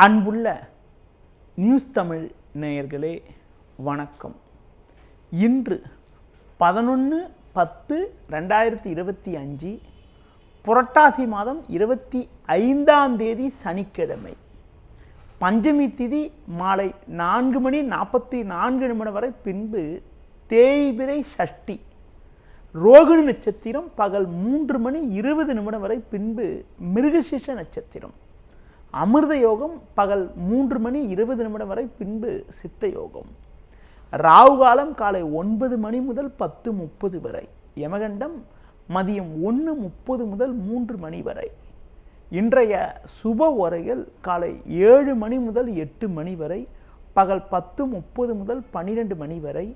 அன்புள்ள நியூஸ் தமிழ் நேயர்களே வணக்கம். இன்று 11/10/2025 புரட்டாசி மாதம் 25ஆம் தேதி சனிக்கிழமை. பஞ்சமி திதி மாலை 4:44 வரை, பின்பு தேய்பிறை சஷ்டி. ரோகிணி நட்சத்திரம் பகல் 3:20 வரை, பின்பு மிருகசீஷ நட்சத்திரம். அமிர்த யோகம் பகல் 3:20 வரை, பின்பு சித்த யோகம். ராகு காலம் காலை 9 முதல் 10:30 வரை. யமகண்டம் மதியம் 1:30 முதல் 3 வரை. இன்றைய சுப உரைகள் காலை 7 முதல் 8 வரை, பகல் 10:30 முதல் 12 வரை,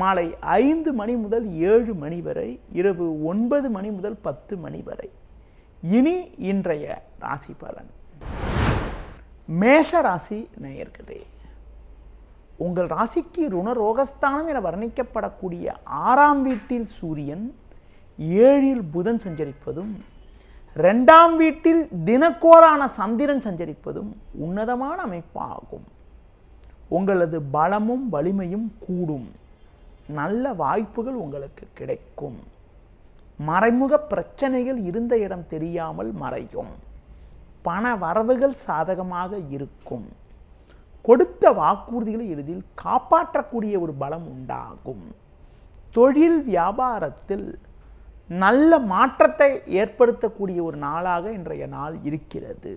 மாலை 5 முதல் 7 வரை, இரவு 9 முதல் 10 வரை. இனி இன்றைய ராசி பலன். மேஷ ராசி நேயர்களே, உங்கள் ராசிக்கு ருணரோகஸ்தானம் என வர்ணிக்கப்படக்கூடிய 6ஆம் வீட்டில் சூரியன், 7இல் புதன் சஞ்சரிப்பதும், 2ஆம் வீட்டில் தினக்கோரான சந்திரன் சஞ்சரிப்பதும் உன்னதமான அமைப்பாகும். உங்களது பலமும் வலிமையும் கூடும். நல்ல வாய்ப்புகள் உங்களுக்கு கிடைக்கும். மறைமுக பிரச்சனைகள் இருந்த இடம் தெரியாமல் மறையும். பண வரவுகள் சாதகமாக இருக்கும். கொடுத்த வாக்குறுதிகளை எளிதில் காப்பாற்றக்கூடிய ஒரு பலம் உண்டாகும். தொழில் வியாபாரத்தில் நல்ல மாற்றத்தை ஏற்படுத்தக்கூடிய ஒரு நாளாக இன்றைய நாள் இருக்கிறது.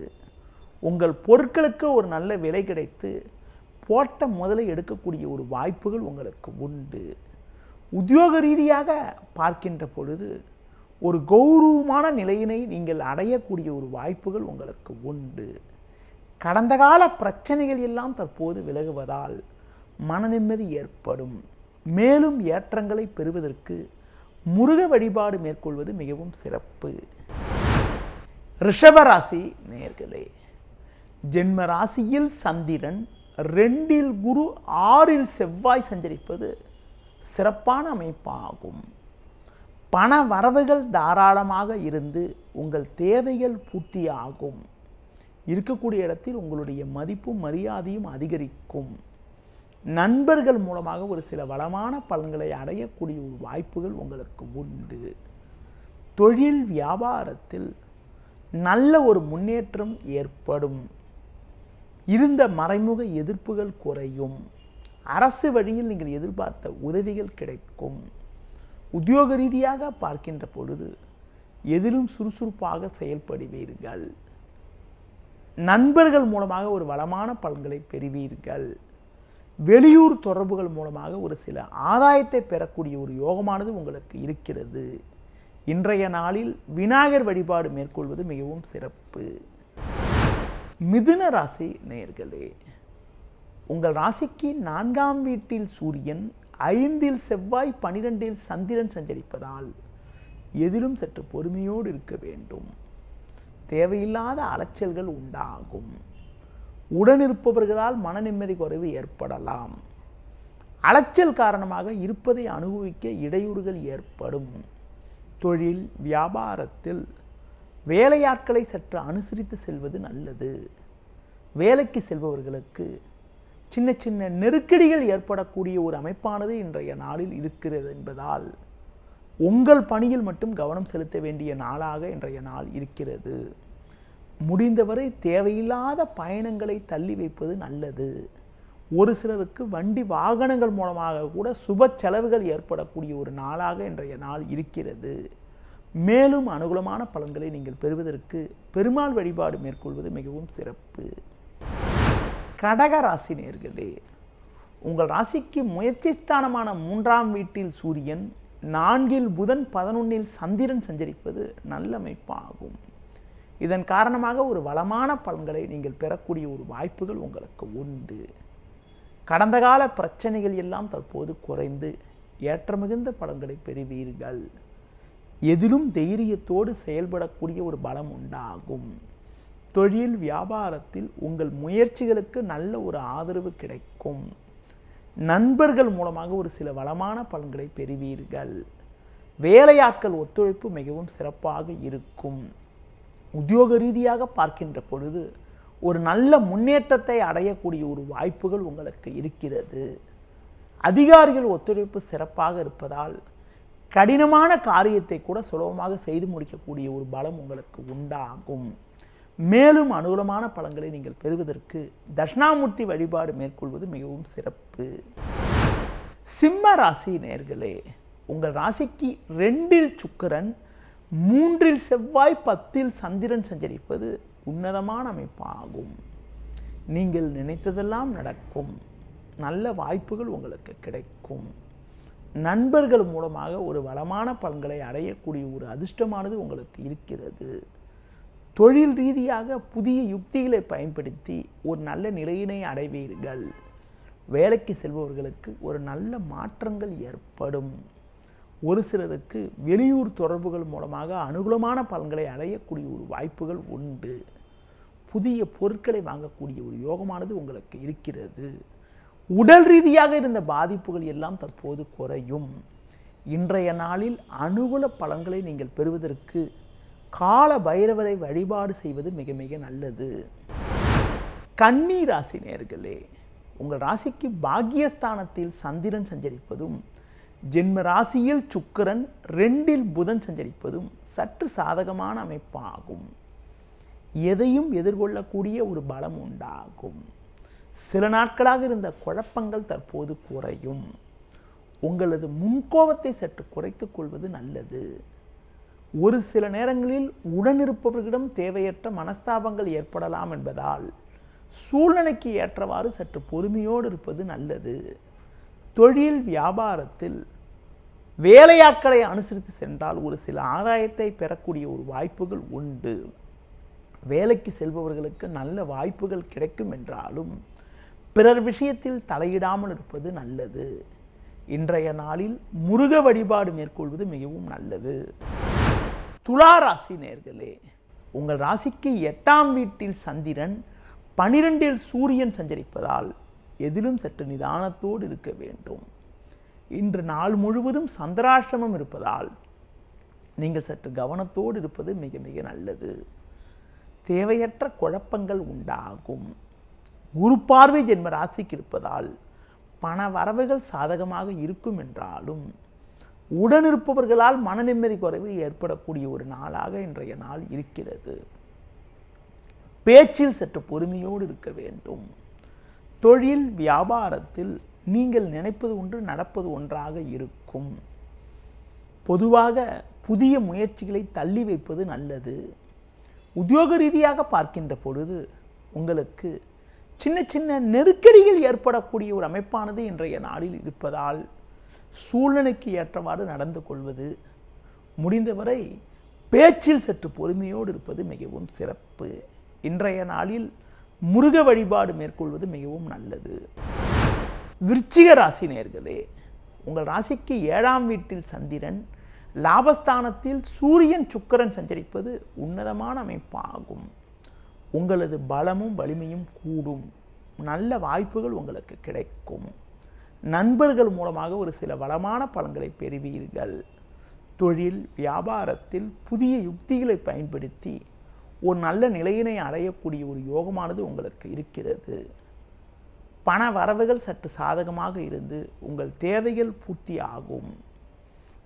உங்கள் பொருட்களுக்கு ஒரு நல்ல விலை கிடைத்து போட்ட முதலை எடுக்கக்கூடிய ஒரு வாய்ப்புகள் உங்களுக்கு உண்டு. உத்தியோக ரீதியாக பார்க்கின்ற பொழுது ஒரு கௌரவமான நிலையினை நீங்கள் அடையக்கூடிய ஒரு வாய்ப்புகள் உங்களுக்கு உண்டு. கடந்த கால பிரச்சனைகள் எல்லாம் தற்போது விலகுவதால் மன நிம்மதி ஏற்படும். மேலும் ஏற்றங்களை பெறுவதற்கு முருக வழிபாடு மேற்கொள்வது மிகவும் சிறப்பு. ரிஷபராசி நேயர்களே, ஜென்ம ராசியில் சந்திரன், 2இல் குரு, 6இல் செவ்வாய் சஞ்சரிப்பது சிறப்பான அமைப்பாகும். பண வரவுகள் தாராளமாக இருந்து உங்கள் தேவைகள் பூர்த்தியாகும். இருக்கக்கூடிய இடத்தில் உங்களுடைய மதிப்பும் மரியாதையும் அதிகரிக்கும். நண்பர்கள் மூலமாக ஒரு சில வளமான பலன்களை அடையக்கூடிய ஒரு வாய்ப்புகள் உங்களுக்கு உண்டு. தொழில் வியாபாரத்தில் நல்ல ஒரு முன்னேற்றம் ஏற்படும். இருந்த மறைமுக எதிர்ப்புகள் குறையும். அரசு வழியில் நீங்கள் எதிர்பார்த்த உதவிகள் கிடைக்கும். உத்தியோக ரீதியாக பார்க்கின்ற பொழுது எதிலும் சுறுசுறுப்பாக செயல்படுவீர்கள். நண்பர்கள் மூலமாக ஒரு வளமான பலன்களை பெறுவீர்கள். வெளியூர் தொடர்புகள் மூலமாக ஒரு சில ஆதாயத்தை பெறக்கூடிய ஒரு யோகமானது உங்களுக்கு இருக்கிறது. இன்றைய நாளில் விநாயகர் வழிபாடு மேற்கொள்வது மிகவும் சிறப்பு. மிதுன ராசி நேயர்களே, உங்கள் ராசிக்கு 4ஆம் வீட்டில் சூரியன், 5இல் செவ்வாய், 12இல் சந்திரன் சஞ்சரிப்பதால் எதிலும் சற்று பொறுமையோடு இருக்க வேண்டும். தேவையில்லாத அலைச்சல்கள் உண்டாகும். உடனிருப்பவர்களால் மன நிம்மதி குறைவு ஏற்படலாம். அலைச்சல் காரணமாக இருப்பதை அனுபவிக்க இடையூறுகள் ஏற்படும். தொழில் வியாபாரத்தில் வேலையாட்களை சற்று அனுசரித்து செல்வது நல்லது. வேலைக்கு செல்பவர்களுக்கு சின்ன சின்ன நெருக்கடிகள் ஏற்படக்கூடிய ஒரு அமைப்பானது இன்றைய நாளில் இருக்கிறது என்பதால் உங்கள் பணியில் மட்டும் கவனம் செலுத்த வேண்டிய நாளாக இன்றைய நாள் இருக்கிறது. முடிந்தவரை தேவையில்லாத பயணங்களை தள்ளி வைப்பது நல்லது. ஒரு சிலருக்கு வண்டி வாகனங்கள் மூலமாக கூட சுப செலவுகள் ஏற்படக்கூடிய ஒரு நாளாக இன்றைய நாள் இருக்கிறது. மேலும் அனுகூலமான பலன்களை நீங்கள் பெறுவதற்கு பெருமாள் வழிபாடு மேற்கொள்வது மிகவும் சிறப்பு. கடக ராசி நேயர்களே, உங்கள் ராசிக்கு முயற்சி ஸ்தானமான 3ஆம் வீட்டில் சூரியன், 4இல் புதன், 11இல் சந்திரன் சஞ்சரிப்பது நல்ல அமைப்பாகும். இதன் காரணமாக ஒரு வளமான பலன்களை நீங்கள் பெறக்கூடிய ஒரு வாய்ப்புகள் உங்களுக்கு உண்டு. கடந்த கால பிரச்சனைகள் எல்லாம் தற்போது குறைந்து ஏற்றமிகுந்த பலன்களை பெறுவீர்கள். எதிலும் தைரியத்தோடு செயல்படக்கூடிய ஒரு பலம் உண்டாகும். தொழில் வியாபாரத்தில் உங்கள் முயற்சிகளுக்கு நல்ல ஒரு ஆதரவு கிடைக்கும். நண்பர்கள் மூலமாக ஒரு சில வளமான பலன்களை பெறுவீர்கள். வேலையாட்கள் ஒத்துழைப்பு மிகவும் சிறப்பாக இருக்கும். உத்தியோக ரீதியாக பார்க்கின்ற பொழுது ஒரு நல்ல முன்னேற்றத்தை அடையக்கூடிய ஒரு வாய்ப்புகள் உங்களுக்கு இருக்கிறது. அதிகாரிகள் ஒத்துழைப்பு சிறப்பாக இருப்பதால் கடினமான காரியத்தை கூட சுலபமாக செய்து முடிக்கக்கூடிய ஒரு பலம் உங்களுக்கு உண்டாகும். மேலும் அனுகூலமான பலன்களை நீங்கள் பெறுவதற்கு தட்சிணாமூர்த்தி வழிபாடு மேற்கொள்வது மிகவும் சிறப்பு. சிம்ம ராசி நேயர்களே, உங்கள் ராசிக்கு 2இல் சுக்கிரன், 3இல் செவ்வாய், 10இல் சந்திரன் சஞ்சரிப்பது உன்னதமான அமைப்பாகும். நீங்கள் நினைத்ததெல்லாம் நடக்கும். நல்ல வாய்ப்புகள் உங்களுக்கு கிடைக்கும். நண்பர்கள் மூலமாக ஒரு வளமான பலன்களை அடையக்கூடிய ஒரு அதிர்ஷ்டமானது உங்களுக்கு இருக்கிறது. தொழில் ரீதியாக புதிய யுக்திகளை பயன்படுத்தி ஒரு நல்ல நிலையினை அடைவீர்கள். வேலைக்கு செல்பவர்களுக்கு ஒரு நல்ல மாற்றங்கள் ஏற்படும். ஒரு சிலருக்கு வெளியூர் தொடர்புகள் மூலமாக அனுகூலமான பலன்களை அடையக்கூடிய ஒரு வாய்ப்புகள் உண்டு. புதிய பொருட்களை வாங்கக்கூடிய ஒரு யோகமானது உங்களுக்கு இருக்கிறது. உடல் ரீதியாக இருந்த பாதிப்புகள் எல்லாம் தற்போது குறையும். இன்றைய நாளில் அனுகூல பலன்களை நீங்கள் பெறுவதற்கு கால பைரவரை வழிபாடு செய்வது மிக மிக நல்லது. கன்னி ராசி நேயர்களே, உங்கள் ராசிக்கு பாக்கியஸ்தானத்தில் சந்திரன் சஞ்சரிப்பதும், ஜென்ம ராசியில் சுக்கிரன், 2இல் புதன் சஞ்சரிப்பதும் சற்று சாதகமான அமைப்பாகும். எதையும் எதிர்கொள்ளக்கூடிய ஒரு பலம் உண்டாகும். சில நாட்களாக இருந்த குழப்பங்கள் தற்போது குறையும். உங்களது முன்கோபத்தை சற்று குறைத்துக் கொள்வது நல்லது. ஒரு சில நேரங்களில் உடனிருப்பவர்களிடம் தேவையற்ற மனஸ்தாபங்கள் ஏற்படலாம் என்பதால் சூழ்நிலைக்கு ஏற்றவாறு சற்று பொறுமையோடு இருப்பது நல்லது. தொழில் வியாபாரத்தில் வேலையாட்களை அனுசரித்து சென்றால் ஒரு சில ஆதாயத்தை பெறக்கூடிய ஒரு வாய்ப்புகள் உண்டு. வேலைக்கு செல்பவர்களுக்கு நல்ல வாய்ப்புகள் கிடைக்கும் என்றாலும் பிறர் விஷயத்தில் தலையிடாமல் இருப்பது நல்லது. இன்றைய நாளில் முருக வழிபாடு மேற்கொள்வது மிகவும் நல்லது. துலா ராசி நேயர்களே, உங்கள் ராசிக்கு 8ஆம் வீட்டில் சந்திரன், 12இல் சூரியன் சஞ்சரிப்பதால் எதிலும் சற்று நிதானத்தோடு இருக்க வேண்டும். இன்று நாள் முழுவதும் சந்திராஷ்டமம் இருப்பதால் நீங்கள் சற்று கவனத்தோடு இருப்பது மிக மிக நல்லது. தேவையற்ற குழப்பங்கள் உண்டாகும். குரு பார்வை ஜென்ம ராசிக்கு இருப்பதால் பண வரவுகள் சாதகமாக இருக்கும் என்றாலும் உடனிருப்பவர்களால் மன நிம்மதி குறைவு ஏற்படக்கூடிய ஒரு நாளாக இன்றைய நாள் இருக்கிறது. பேச்சில் சற்று பொறுமையோடு இருக்க வேண்டும். தொழில் வியாபாரத்தில் நீங்கள் நினைப்பது ஒன்று நடப்பது ஒன்றாக இருக்கும். பொதுவாக புதிய முயற்சிகளை தள்ளி வைப்பது நல்லது. உத்தியோக ரீதியாக பார்க்கின்ற பொழுது உங்களுக்கு சின்ன சின்ன நெருக்கடிகள் ஏற்படக்கூடிய ஒரு அமைப்பானது இன்றைய நாளில் இருப்பதால் சூழ்நிலைக்கு ஏற்றவாறு நடந்து கொள்வது, முடிந்தவரை பேச்சில் சற்று பொறுமையோடு இருப்பது மிகவும் சிறப்பு. இன்றைய நாளில் முருக வழிபாடு மேற்கொள்வது மிகவும் நல்லது. விருச்சிக ராசி நேயர்களே, உங்கள் ராசிக்கு 7ஆம் வீட்டில் சந்திரன், லாபஸ்தானத்தில் சூரியன் சுக்கிரன் சஞ்சரிப்பது உன்னதமான அமைப்பாகும். உங்களது பலமும் வலிமையும் கூடும். நல்ல வாய்ப்புகள் உங்களுக்கு கிடைக்கும். நண்பர்கள் மூலமாக ஒரு சில வளமான பலன்களை பெறுவீர்கள். தொழில் வியாபாரத்தில் புதிய யுக்திகளை பயன்படுத்தி ஒரு நல்ல நிலையினை அடையக்கூடிய ஒரு யோகமானது உங்களுக்கு இருக்கிறது. பண வரவுகள் சற்று சாதகமாக இருந்து உங்கள் தேவைகள் பூர்த்தி ஆகும்.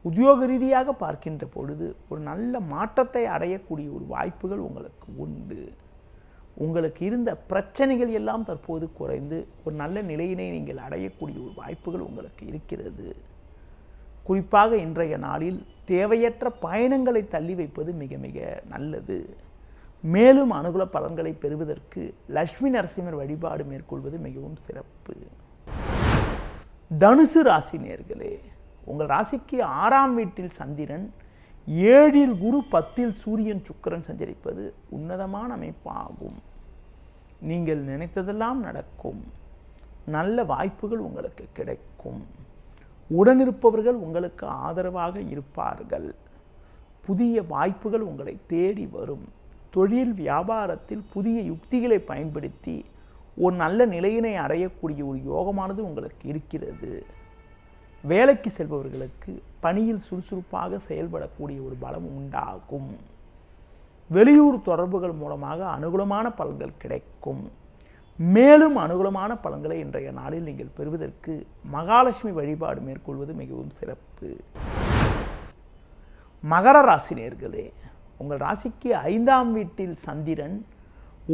உத்தியோக ரீதியாக பார்க்கின்ற பொழுது ஒரு நல்ல மாற்றத்தை அடையக்கூடிய ஒரு வாய்ப்புகள் உங்களுக்கு உண்டு. உங்களுக்கு இருந்த பிரச்சனைகள் எல்லாம் தற்போது குறைந்து ஒரு நல்ல நிலையினை நீங்கள் அடையக்கூடிய ஒரு வாய்ப்புகள் உங்களுக்கு இருக்கிறது. குறிப்பாக இன்றைய நாளில் தேவையற்ற பயணங்களை தள்ளி வைப்பது மிக மிக நல்லது. மேலும் அனுகூல பலன்களை பெறுவதற்கு லட்சுமி நரசிம்மர் வழிபாடு மேற்கொள்வது மிகவும் சிறப்பு. தனுசு ராசி நேயர்களே, உங்கள் ராசிக்கு 6ஆம் வீட்டில் சந்திரன், 7இல் குரு, 10இல் சூரியன் சுக்கிரன் சஞ்சரிப்பது உன்னதமான அமைப்பாகும். நீங்கள் நினைத்ததெல்லாம் நடக்கும். நல்ல வாய்ப்புகள் உங்களுக்கு கிடைக்கும். உடனிருப்பவர்கள் உங்களுக்கு ஆதரவாக இருப்பார்கள். புதிய வாய்ப்புகள் உங்களை தேடி வரும். தொழில் வியாபாரத்தில் புதிய யுக்திகளை பயன்படுத்தி ஒரு நல்ல நிலையினை அடையக்கூடிய ஒரு யோகமானது உங்களுக்கு இருக்கிறது. வேலைக்கு செல்பவர்களுக்கு பணியில் சுறுசுறுப்பாக செயல்படக்கூடிய ஒரு பலம் உண்டாகும். வெளியூர் தொடர்புகள் மூலமாக அனுகூலமான பலன்கள் கிடைக்கும். மேலும் அனுகூலமான பலன்களை இன்றைய நாளில் நீங்கள் பெறுவதற்கு மகாலட்சுமி வழிபாடு மேற்கொள்வது மிகவும் சிறப்பு. மகர ராசி நேயர்களே, உங்கள் ராசிக்கு 5ஆம் வீட்டில் சந்திரன்,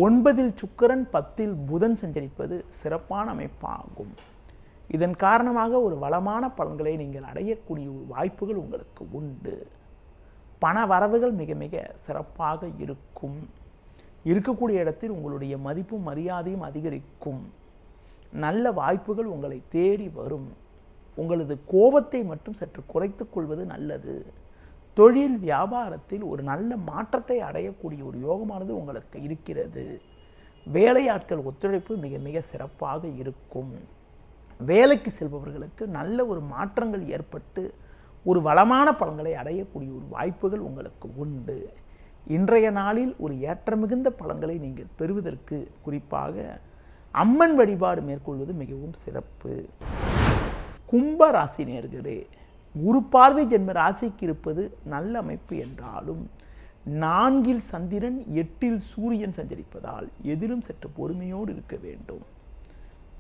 9இல் சுக்கிரன், 10இல் புதன் சஞ்சரிப்பது சிறப்பான அமைப்பாகும். இதன் காரணமாக ஒரு வளமான பலன்களை நீங்கள் அடையக்கூடிய வாய்ப்புகள் உங்களுக்கு உண்டு. பண வரவுகள் மிக மிக சிறப்பாக இருக்கும். இருக்கக்கூடிய இடத்தில் உங்களுடைய மதிப்பும் மரியாதையும் அதிகரிக்கும். நல்ல வாய்ப்புகள் உங்களை தேடி வரும். உங்களது கோபத்தை மட்டும் சற்று குறைத்துக் கொள்வது நல்லது. தொழில் வியாபாரத்தில் ஒரு நல்ல மாற்றத்தை அடையக்கூடிய ஒரு யோகமானது உங்களுக்கு இருக்கிறது. வேலையாட்கள் ஒத்துழைப்பு மிக மிக சிறப்பாக இருக்கும். வேலைக்கு செல்பவர்களுக்கு நல்ல ஒரு மாற்றங்கள் ஏற்பட்டு ஒரு வளமான பலன்களை அடையக்கூடிய ஒரு வாய்ப்புகள் உங்களுக்கு உண்டு. இன்றைய நாளில் ஒரு ஏற்றமிகுந்த பலன்களை நீங்கள் பெறுவதற்கு குறிப்பாக அம்மன் வழிபாடு மேற்கொள்வது மிகவும் சிறப்பு. கும்ப ராசி நேயர்களே, குரு பார்வை ஜென்ம ராசிக்கு இருப்பது நல்ல அமைப்பு என்றாலும் 4இல் சந்திரன், 8இல் சூரியன் சஞ்சரிப்பதால் எதிலும் சற்று பொறுமையோடு இருக்க வேண்டும்.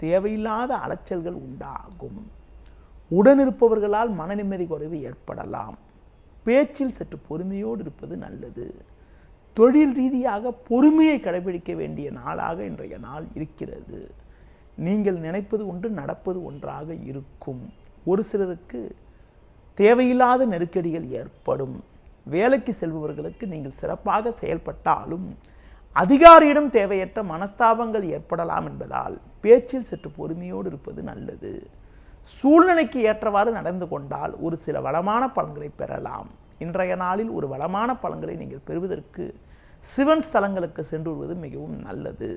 தேவையில்லாத அலைச்சல்கள் உண்டாகும். உடனிருப்பவர்களால் மன நிம்மதி குறைவு ஏற்படலாம். பேச்சில் சற்று பொறுமையோடு இருப்பது நல்லது. தொழில் ரீதியாக பொறுமையை கடைபிடிக்க வேண்டிய நாளாக இன்றைய நாள் இருக்கிறது. நீங்கள் நினைப்பது ஒன்று, நடப்பது ஒன்றாக இருக்கும். ஒரு சிலருக்கு தேவையில்லாத நெருக்கடிகள் ஏற்படும். வேலைக்கு செல்பவர்களுக்கு நீங்கள் சிறப்பாக செயல்பட்டாலும் அதிகாரியிடம் தேவையற்ற மனஸ்தாபங்கள் ஏற்படலாம் என்பதால் பேச்சில் சற்று பொறுமையோடு இருப்பது நல்லது. சூழ்நிலைக்கு ஏற்றவாறு நடந்து கொண்டால் ஒரு சில வளமான பலன்களை பெறலாம். இன்றைய நாளில் ஒரு வளமான பலன்களை நீங்கள் பெறுவதற்கு சிவன் ஸ்தலங்களுக்கு சென்று வருவது மிகவும் நல்லது.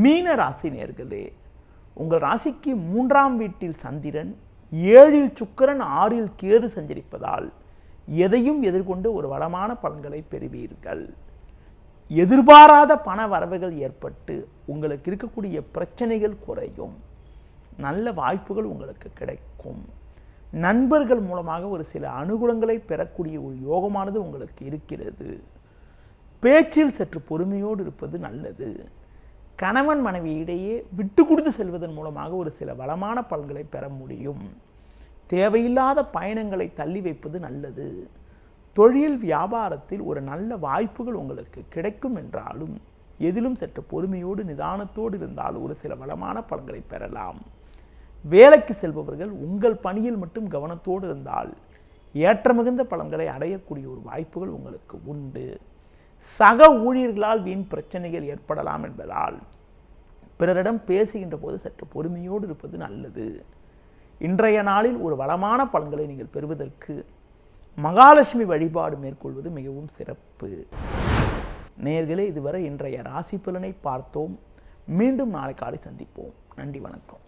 மீன ராசி நேயர்களே, உங்கள் ராசிக்கு 3ஆம் வீட்டில் சந்திரன், 7இல் சுக்கிரன், 6இல் கேது சஞ்சரிப்பதால் எதையும் எதிர்கொண்டு ஒரு வளமான பலன்களை பெறுவீர்கள். எதிர்பாராத பண வரவுகள் ஏற்பட்டு உங்களுக்கு இருக்கக்கூடிய பிரச்சனைகள் குறையும். நல்ல வாய்ப்புகள் உங்களுக்கு கிடைக்கும். நண்பர்கள் மூலமாக ஒரு சில அனுகூலங்களை பெறக்கூடிய ஒரு யோகமானது உங்களுக்கு இருக்கிறது. பேச்சில் சற்று பொறுமையோடு இருப்பது நல்லது. கணவன் மனைவி இடையே விட்டு கொடுத்து செல்வதன் மூலமாக ஒரு சில வளமான பலன்களை பெற முடியும். தேவையில்லாத பயணங்களை தள்ளி வைப்பது நல்லது. தொழில் வியாபாரத்தில் ஒரு நல்ல வாய்ப்புகள் உங்களுக்கு கிடைக்கும் என்றாலும் எதிலும் சற்று பொறுமையோடு நிதானத்தோடு இருந்தால் ஒரு சில வளமான பலன்களை பெறலாம். வேலைக்கு செல்பவர்கள் உங்கள் பணியில் மட்டும் கவனத்தோடு இருந்தால் ஏற்றமிகுந்த பலன்களை அடையக்கூடிய ஒரு வாய்ப்புகள் உங்களுக்கு உண்டு. சக ஊழியர்களால் வீண் பிரச்சனைகள் ஏற்படலாம் என்பதால் பிறரிடம் பேசுகின்ற போது சற்று பொறுமையோடு இருப்பது நல்லது. இன்றைய நாளில் ஒரு வளமான பலன்களை நீங்கள் பெறுவதற்கு மகாலட்சுமி வழிபாடு மேற்கொள்வது மிகவும் சிறப்பு. நேயர்களே, இதுவரை இன்றைய ராசி பலனை பார்த்தோம். மீண்டும் நாளை காலை சந்திப்போம். நன்றி, வணக்கம்.